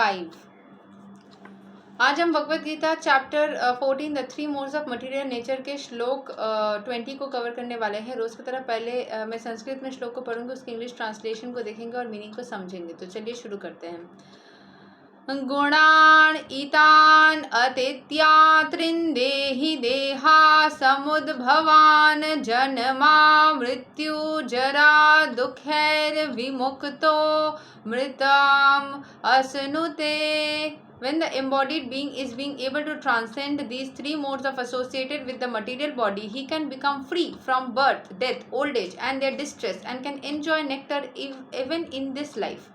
5। आज हम Bhagavad Gita chapter 14 the 3 modes of material nature के श्लोक 20 को कवर करने वाले हैं। रोज़ की तरह पहले मैं संस्कृत में श्लोक को पढ़ूंगी, उसकी इंग्लिश ट्रांसलेशन को देखेंगे और मीनिंग को समझेंगे। तो चलिए शुरू करते हैं। गुणान इतान अतित्यात्रिन्देहि देहा समुद्भवान जन्मा मृत्यु जरा दुःखैर विमुक्तो मृताम असनुते। When the embodied being is being able to transcend these 3 modes of associated with the material body, he can become free from birth, death, old age and their distress and can enjoy nectar even in this life.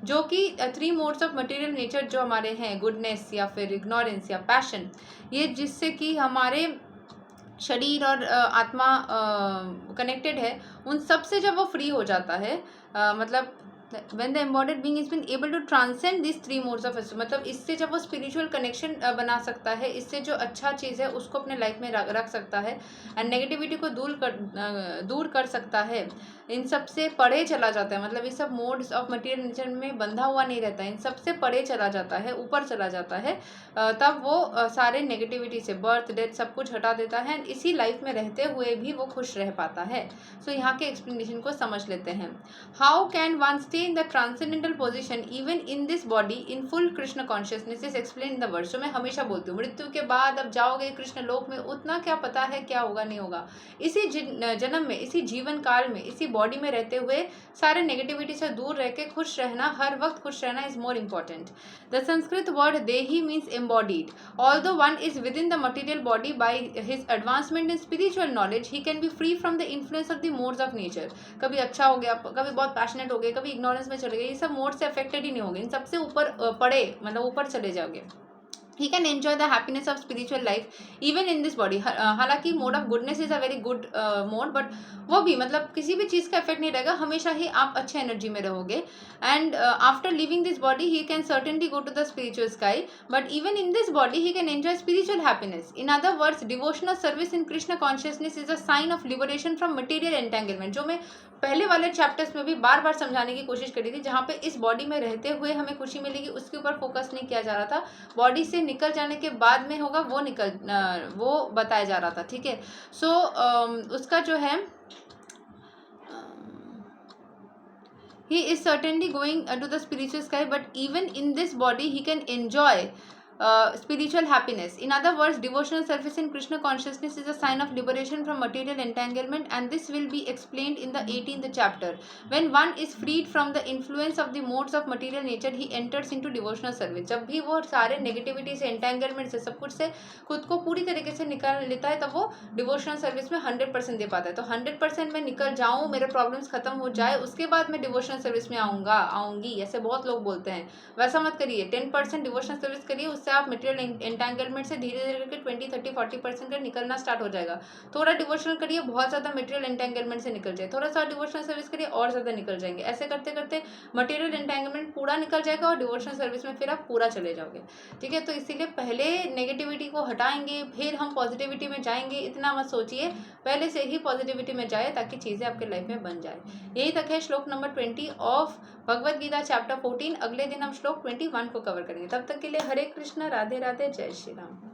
जो कि 3 modes of material nature जो हमारे हैं, goodness या फिर ignorance या passion, ये जिससे कि हमारे शरीर और आत्मा कनेक्टेड है, उन सब से जब वो फ्री हो जाता है, मतलब when the embodied being is been able to transcend these 3 modes of association, मतलब इससे जब वो स्पिरिचुअल कनेक्शन बना सकता है, इससे जो अच्छा चीज़ है उसको अपने लाइफ में रख सकता है एंड नेगेटिविटी को दूर कर सकता है, इन सब से परे चला जाता है, मतलब ये सब मोड्स ऑफ मटेरियल नेचर में बंधा हुआ नहीं रहता है, इन सब से परे चला जाता है, ऊपर चला जाता है, तब वो सारे नेगेटिविटी से बर्थ डेथ सब कुछ हटा देता है एंड इसी लाइफ में रहते हुए भी वो खुश रह पाता है। सो यहाँ के एक्सप्लेनेशन को समझ लेते हैं। How can one stay in the transcendental position even in this body in full Krishna consciousness is explained in the verse। मैं हमेशा बोलती हूँ, मृत्यु के बाद अब जाओगे कृष्ण लोक में, उतना क्या पता है क्या होगा नहीं होगा। इसी जन्म में, इसी जीवन काल में, इसी बॉडी में रहते हुए सारे नेगेटिविटी से दूर रह के खुश रहना, हर वक्त खुश रहना is more important. The Sanskrit word dehi means embodied. Although one is within the material body by his advancement in spiritual knowledge he can be free from the influence of the modes of nature. कभी अच्छा हो गया, कभी बहुत passionate हो गए, कभी ignorance में चले गए, ये सब मोड से अफेक्टेड ही नहीं होंगे, इन सबसे ऊपर पड़े, मतलब ऊपर चले जाओगे। He can enjoy the happiness of spiritual life even in this body। हालांकि mode of goodness is a very good mode, but वो भी मतलब किसी भी चीज़ का इफेक्ट नहीं रहेगा, हमेशा ही आप अच्छे एनर्जी में रहोगे and after living this body he can certainly go to the spiritual sky, but even in this body he can enjoy spiritual happiness. In other words devotional service in Krishna consciousness is a sign of liberation from material entanglement. जो मैं पहले वाले chapters में भी बार बार समझाने की कोशिश करी थी, जहाँ पे इस बॉडी में रहते हुए हमें खुशी मिलेगी उसके ऊपर फोकस नहीं किया जा रहा था, बॉडी से निकल जाने के बाद में होगा वो बताया जा रहा था। ठीक है, सो उसका जो है he is certainly going to the spiritual sky, but even in this body he can enjoy spiritual happiness. In other words, devotional service in Krishna consciousness is a sign of liberation from material entanglement, and this will be explained in the 18th chapter. When one is freed from the influence of the modes of material nature, he enters into devotional service। जब भी वो सारे negativity से, entanglement से, सब कुछ से खुद को पूरी तरीके से निकाल लेता है, तब वो डिवोशनल सर्विस में 100% दे पाता है। तो 100% में निकल जाऊँ, मेरे प्रॉब्लम्स खत्म हो जाए, उसके बाद मैं डिवोशनल सर्विस में आऊँगी, ऐसे बहुत लोग बोलते हैं। वैसा मत करिए, 10% डिवोशनल सर्विस करिए, उससे आप मटेरियल एंटेंगलमेंट से धीरे धीरे करके 20, 30, 40% का निकलना स्टार्ट हो जाएगा। थोड़ा डिवोशनल करिए, बहुत ज़्यादा मटेरियल एंटेंगलमेंट से निकल जाए, थोड़ा सा डिवोशनल सर्विस करिए और ज़्यादा निकल जाएंगे। ऐसे करते करते मटेरियल एंटेंगलमेंट पूरा निकल जाएगा और डिवोशनल सर्विस में फिर आप पूरा चले जाओगे। ठीक है, तो इसीलिए पहले नेगेटिविटी को हटाएंगे, फिर हम पॉजिटिविटी में जाएंगे, इतना मत सोचिए, पहले से ही पॉजिटिविटी में जाए ताकि चीज़ें आपके लाइफ में बन जाए। यही तक है श्लोक number 20 of Bhagavad Gita chapter 14। अगले दिन हम श्लोक 21 को कवर करेंगे। तब तक के लिए हरे कृष्ण, राधे राधे, जय श्री राम।